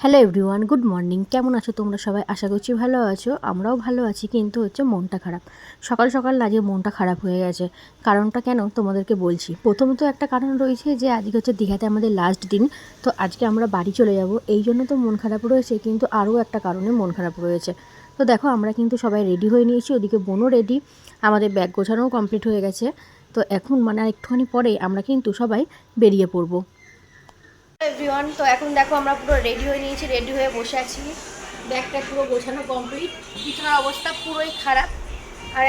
Hello everyone, good morning. কেমন আছো তোমরা সবাই? আশা করছি ভালো আছো। আমরাও ভালো আছি, কিন্তু হচ্ছে মনটা খারাপ। সকাল সকাল আজকে মনটা খারাপ হয়ে গেছে। কারণটা কেন তোমাদেরকে বলছি। প্রথমত একটা কারণ রয়েছে যে আজকে হচ্ছে দীঘাতে আমাদের লাস্ট দিন, তো আজকে আমরা বাড়ি চলে যাব, এই জন্য তো মন খারাপ রয়েছে। কিন্তু আরও একটা কারণে মন খারাপ রয়েছে। তো দেখো, আমরা কিন্তু সবাই রেডি হয়ে নিয়েছি, ওদিকে বোনও রেডি, আমাদের ব্যাগ গোছানোও কমপ্লিট হয়ে গেছে। তো এখন মানে আর একটুখানি পরে আমরা কিন্তু সবাই বেরিয়ে পড়বো। এভরিওয়ান, তো এখন দেখো আমরা পুরো রেডি হয়ে নিয়েছি, রেডি হয়ে বসে আছি। ব্যাগটা পুরো গোছানো কমপ্লিট, বিছানার অবস্থা পুরোই খারাপ। আর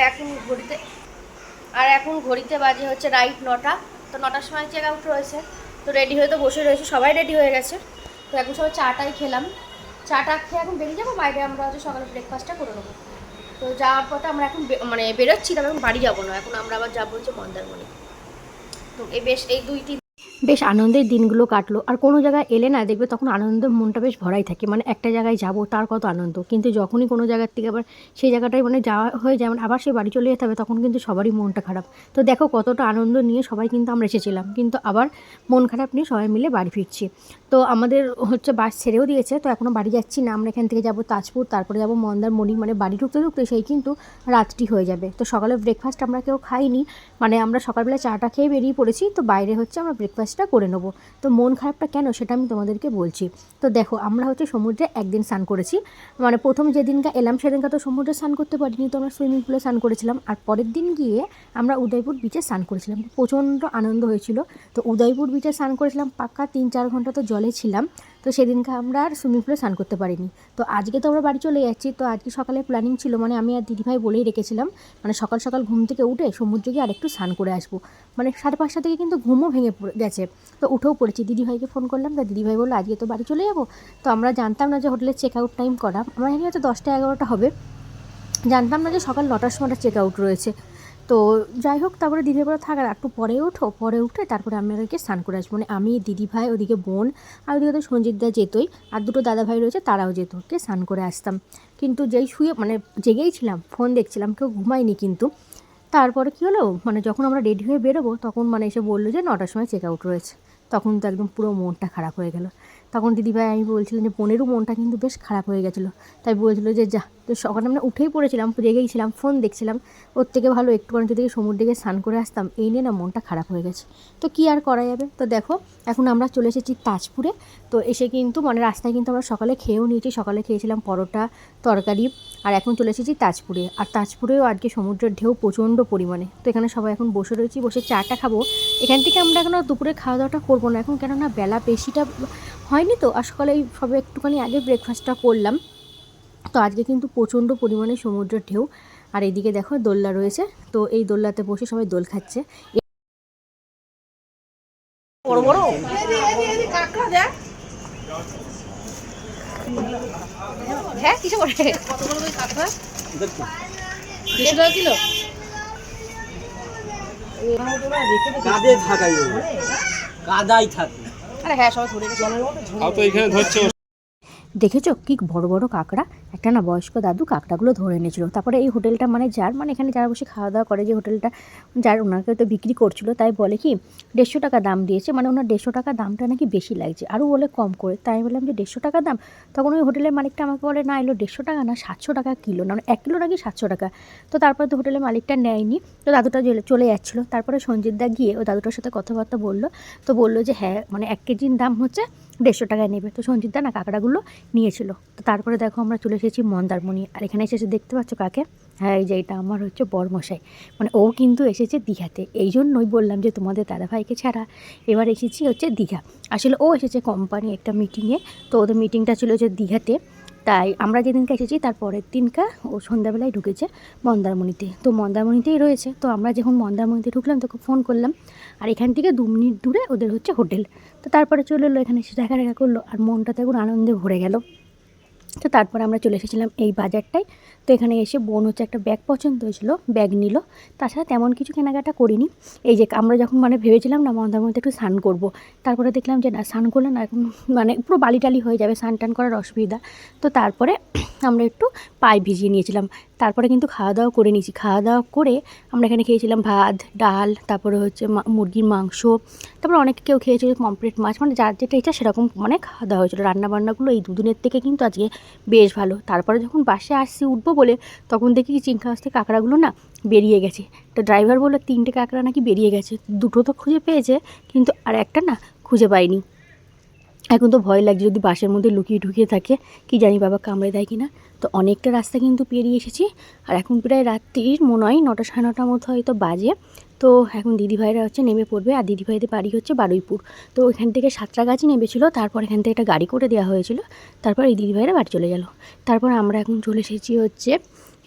এখন ঘড়িতে বাজে হচ্ছে রাইট 9টা। তো 9টার সময় চেক আউট রয়েছে। তো রেডি হয়ে তো বসে রয়েছে, সবাই রেডি হয়ে গেছে। তো এখন সবাই চাটাই খেলাম, চাটা খেয়ে এখন বেরিয়ে যাবো বাইরে। আমরা হচ্ছে সকালে ব্রেকফাস্টটা করে নেবো। তো যাওয়ার পথে আমরা এখন বেরোচ্ছি, তবে এখন বাড়ি যাবো না, এখন আমরা আবার যাবো হচ্ছে মন্দারমণি। তো এই 2-3 বেশ আনন্দের দিনগুলো কাটলো। আর কোনো জায়গায় এলে না দেখবে তখন আনন্দের মনটা বেশ ভরাই থাকে। মানে একটা জায়গায় যাব, তার কত আনন্দ, কিন্তু যখনই কোনো জায়গার থেকে আবার সেই জায়গাটায় যাওয়া হয়ে যায়, আবার সেই বাড়ি চলে যেতে হবে, তখন কিন্তু সবারই মনটা খারাপ। তো দেখো কতটা আনন্দ নিয়ে সবাই কিন্তু আমরা এসেছিলাম, কিন্তু আবার মন খারাপ নিয়ে সবাই মিলে বাড়ি ফিরছি। তো আমাদের হচ্ছে বাস ছেড়েও দিয়েছে, তো এখনও বাড়ি যাচ্ছি না। আমরা এখান থেকে যাব তাজপুর, তারপরে যাব মন্দারমণি। মানে বাড়ি ঢুকতে ঢুকতে সেই কিন্তু রাত্রি হয়ে যাবে। তো সকালে ব্রেকফাস্ট আমরা কেউ খাইনি, আমরা সকালবেলা চাটা খেয়ে বেরিয়ে পড়েছি। তো বাইরে হচ্ছে আমরা ব্রেকফাস্টটা করে নেবো। তো মন খারাপটা কেন সেটা আমি তোমাদেরকে বলছি। তো দেখো, আমরা হচ্ছে সমুদ্রে একদিন স্নান করেছি। প্রথম যেদিনকা এলাম সেদিনকা তো সমুদ্রে স্নান করতে পারিনি, তো আমরা সুইমিং পুলে স্নান করেছিলাম। আর পরের দিন গিয়ে আমরা উদয়পুর বিচে স্নান করেছিলাম। প্রচণ্ড আনন্দ হয়েছিল। তো উদয়পুর বিচে স্নান করেছিলাম, পাক্কা 3-4 ঘন্টা তো জলে ছিলাম। তো সেদিনকে আমরা আর সুইমিং পুলে স্নান করতে পারিনি। তো আজকে তো আমরা বাড়ি চলে যাচ্ছি। তো আজকে সকালে প্ল্যানিং ছিল, আমি আর দিদিভাই বলেই রেখেছিলাম, সকাল সকাল ঘুম থেকে উঠে সমুদ্রে গিয়ে আরেকটু স্নান করে আসবো। 5:30 থেকে কিন্তু ঘুমও ভেঙে গেছে। তো উঠেও পড়েছি, দিদিভাইকে ফোন করলাম। তা দিদিভাই বললো আজকে তো বাড়ি চলে যাবো। তো আমরা জানতাম না যে হোটেলের চেক আউট টাইম করা, আমরা জানি হয়তো 10টা-11টা হবে, জানতাম না যে সকাল 9টার সময় চেক আউট রয়েছে। তো যাই হোক, তারপরে দিদিভাই বলে থাক আর একটু পরে ওঠো, পরে উঠে তারপরে আমাদেরকে স্নান করে আসবো। আমি, দিদিভাই, ওদিকে বোন, আর ওদিকে তো সঞ্জিতদা যেতই, আর দুটো দাদাভাই রয়েছে তারাও যেত, কে স্নান করে আসতাম। কিন্তু যেই শুয়ে জেগেই ছিলাম, ফোন দেখছিলাম, কেউ ঘুমায়নি। কিন্তু তারপরে কী হলো, যখন আমরা রেডি হয়ে বেরোবো তখন এসে বললো যে 9টার সময় চেক আউট রয়েছে। তখন তো একদম পুরো মনটা খারাপ হয়ে গেল। তখন দিদিভাই, আমি বলছিলাম যে বোনেরও মনটা কিন্তু বেশ খারাপ হয়ে গেছিলো। তাই বলছিলো যে যা, তো সকালে উঠেই পড়েছিলাম, জেগেইছিলাম, ফোন দেখছিলাম, ওর থেকে ভালো একটুখানি যদি সমুদ্রে গিয়ে স্নান করে আসতাম। এই নিয়ে না মনটা খারাপ হয়ে গেছে। তো কী আর করা যাবে। তো দেখো, এখন আমরা চলে এসেছি তাজপুরে। তো এসে কিন্তু রাস্তায় কিন্তু আমরা সকালে খেয়েও নিয়েছি। সকালে খেয়েছিলাম পরোটা, তরকারি। আর এখন চলে এসেছি তাজপুরে। আর তাজপুরেও আজকে সমুদ্রের ঢেউ প্রচণ্ড পরিমাণে। তো এখানে সবাই এখন বসে রয়েছি, বসে চাটা খাবো। এখান থেকে আমরা এখন দুপুরে খাওয়া দাওয়াটা করবো না এখন, কেননা বেলা বেশিটা হয়নি। তো আর সকালে এই সবে একটুখানি আগে ব্রেকফাস্টটা করলাম। তো আজকে কিন্তু প্রচণ্ড পরিমাণে সমুদ্রের ঢেউ। আর এইদিকে দেখো দোলনা রয়েছে, তো এই দোলনাতে বসে সবাই দোল খাচ্ছে। বড় বড় হ্যাঁ, কিছু করে কত বড় ওই কাঁকড়া, 200 টাকা কিলো। কাঁদে থাকাই কাদাই থাকে। আরে হ্যাঁ, সবাই ধরে জলের মধ্যে এখানে ধরছে। দেখেছো কি বড় বড় কাঁকড়া। একটা না বয়স্ক দাদু কাঁকড়াগুলো ধরে এনেছিল। তারপরে এই হোটেলটা যার এখানে যারা বসে খাওয়া দাওয়া করে, যে হোটেলটা যার, ওনাকে তো বিক্রি করছিল। তাই বলে কি 150 টাকা দাম দিয়েছে, ওনার 150 টাকা দামটা নাকি বেশি লাগছে, আরও বলে কম করে। তাই বললাম যে 150 টাকা দাম। তখন ওই হোটেলের মালিকটা আমাকে বলে না, এলো 150 টাকা না, 700 টাকা কিলো, 1 কিলো নাকি 700 টাকা। তো তারপরে তো হোটেলের মালিকটা নেয়নি। তো দাদুটা চলে যাচ্ছিলো। তারপরে সঞ্জিতদা গিয়ে ওই দাদুটার সাথে কথাবার্তা বললো। তো বললো যে হ্যাঁ, 1 কেজির দাম হচ্ছে 150 টাকায় নেবে। তো সঞ্জিতদা না কাঁকড়াগুলো নিয়েছিল। তো তারপরে দেখো আমরা চলে এসেছি মন্দারমণি। আর এখানে এসেছে, দেখতে পাচ্ছ কাকে? হ্যাঁ, এই যে এটা আমার হচ্ছে বরমশাই। ও কিন্তু এসেছে দীঘাতে। এই জন্যই বললাম যে তোমাদের দাদাভাইকে ছাড়া এবার এসেছি হচ্ছে দীঘা। আসলে ও এসেছে কোম্পানি একটা মিটিংয়ে। তো ওদের মিটিংটা ছিল যে দীঘাতে। তাই আমরা যেদিনকে এসেছি তার পরের দিনকা ও সন্ধ্যাবেলায় ঢুকেছে মন্দারমণিতে। তো মন্দারমণিতেই রয়েছে। তো আমরা যখন মন্দারমণিতে ঢুকলাম তোকে ফোন করলাম। আর এখান থেকে 2 মিনিট দূরে ওদের হচ্ছে হোটেল। তো তারপরে চলে এলো, এখানে এসে দেখা করলো। আর মনটা তো এখন আনন্দে ভরে গেল। তো তারপরে আমরা চলে এসেছিলাম এই বাজারটায়। তো এখানে এসে বোন হচ্ছে একটা ব্যাগ পছন্দ হয়েছিল, ব্যাগ নিল। তাছাড়া তেমন কিছু কেনাকাটা করিনি। এই যে আমরা যখন ভেবেছিলাম না মন্দারমণিতে একটু স্নান করবো, তারপরে দেখলাম যে না, স্নান করলে না এখন পুরো বালি টালি হয়ে যাবে, স্নান টান করার অসুবিধা। তো তারপরে আমরা একটু পায়ে ভিজিয়ে নিয়েছিলাম। তারপরে কিন্তু খাওয়া দাওয়া করে নিয়েছি। খাওয়া দাওয়া করে আমরা এখানে খেয়েছিলাম ভাত, ডাল, তারপরে হচ্ছে মুরগির মাংস, তারপরে অনেকে কেউ খেয়েছিল পমফ্রেট মাছ, মানে যার যেটা ইচ্ছা সেরকম মানে খাওয়া দাওয়া হয়েছিলো। রান্নাবান্নাগুলো এই দুদিনের থেকে কিন্তু আজকে বেশ ভালো। তারপরে যখন বাসে আসছি উঠবো বলে তখন দেখি চিংড়ি মাছ থেকে কাঁকড়াগুলো না বেরিয়ে গেছে। তো ড্রাইভার বললো 3টে কাঁকড়া নাকি বেরিয়ে গেছে, 2টো তো খুঁজে পেয়েছে কিন্তু আর একটা না খুঁজে পাইনি। এখন তো ভয় লাগছে যদি বাসের মধ্যে লুকিয়ে ঢুকিয়ে থাকে, কি জানি বাবা কামড়ে দেয় কি না। তো অনেকটা রাস্তা কিন্তু পেরিয়ে এসেছি, আর এখন প্রায় রাত্রির মনে হয় 9টা সাড়ে 9টার মতো হয়তো বাজে। তো এখন দিদিভাইরা হচ্ছে নেমে পড়বে, আর দিদিভাইদের বাড়ি হচ্ছে বারুইপুর। তো এখান থেকে সাঁতরাগাছি নেমেছিলো, তারপর এখান থেকে একটা গাড়ি করে দেওয়া হয়েছিল, তারপর এই দিদিভাইরা বাড়ি চলে গেল। তারপর আমরা এখন চলে এসেছি হচ্ছে,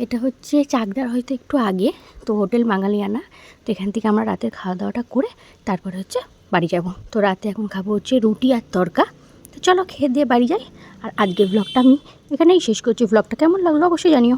এটা হচ্ছে চাকদার হয়তো একটু আগে, তো হোটেল বাঙালিয়ানা। তো এখান থেকে আমরা রাতের খাওয়া দাওয়াটা করে তারপরে হচ্ছে বাড়ি যাব। তো রাতে এখন খাবো হচ্ছে রুটি আর তড়কা। তো চলো খেয়ে দিয়ে বাড়ি যাই। আর আজকের ব্লগটা আমি এখানেই শেষ করছি। ব্লগটা কেমন লাগলো অবশ্যই জানিও।